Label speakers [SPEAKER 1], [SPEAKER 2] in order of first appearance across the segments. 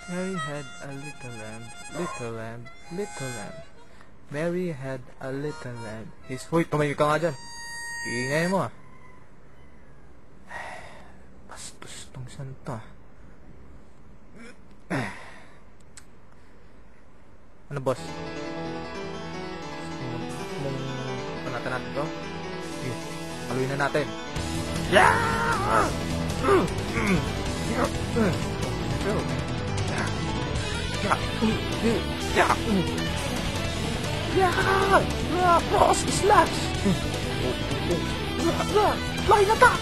[SPEAKER 1] Mary had a little lamb, little lamb, little lamb. Mary had a little lamb. Hoy, tumayo ka nga dyan. Iingay mo ah. Bastos tong santa. Ano boss? Mong panatan natin to? Sige, paluin na natin. Yeah! Cross slash! Flying attack!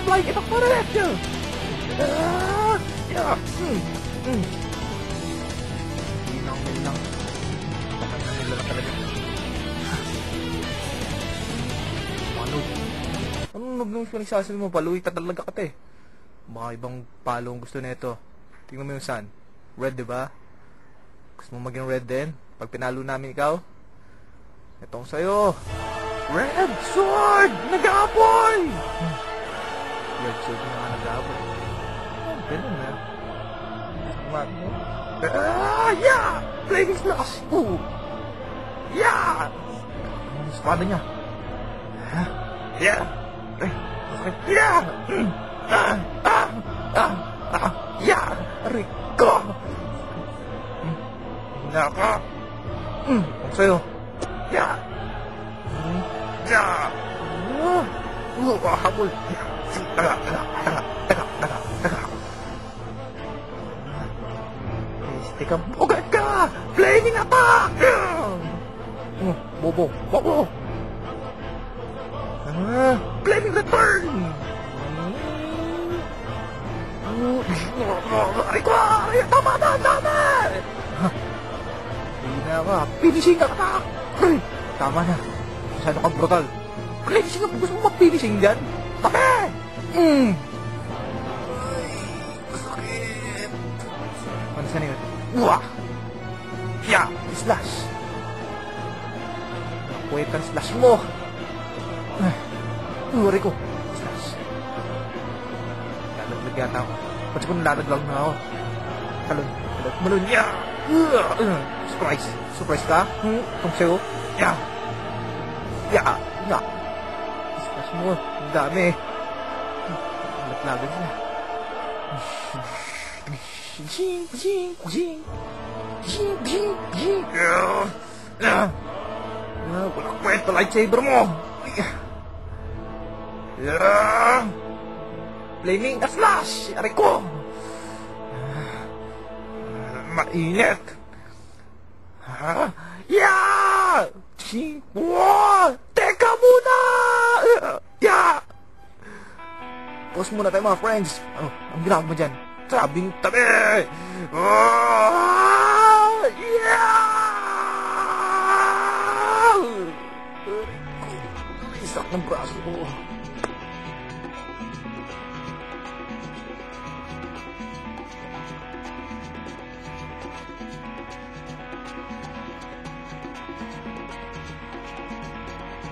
[SPEAKER 1] Flying attack pa rin! Hinangin lang. Bakit na nila lang talaga. Paluy. Anong nung pinagsasabi mo? Paluy ka talaga ka te. Baka ibang palo ang gusto nito. Tingnan mo yung sun. Red, diba? Gusto mo maging red din? Pag pinalo namin ikaw, itong sa'yo. Red sword! Nag-aapoy! Red sword na nga nag-aapoy. Oh, ganun na. Yeah! Flaming slash! Ooh! Yeah! Ang espada niya. Yeah! Okay. Yeah! Yeah! Rico! Naka! Ang sa'yo. Yeah! Yeah! Habol! Taga! Teka, bugat ka! Flaming attack! Bobo! Flaming return! Ay ko! Tama! Hindi na ka. Finishing attack! Tama na. Masyado ka brutal. Finishing attack. Gusto mo mag-finishing dyan? Tabi! Sakit. Ano saan yun? Wah! Yeah! Slash! Nakuwet ang slash mo! Uwari ko! Slash! Lalaglag yata ako. Pati ko nalalaglag na ako. Malun! Yeah! Surprise ka? Kung sa'yo? Yeah! Slash mo! Ang dami! Nalaglagan sila. Jing! Walang kwento lightsaber mo! Flaming slash! Aray ko! Mainit! Yeah! Teka muna! Yeah! Pause muna tayo mga friends. Ang ginagawa mo dyan? Sabing tabi!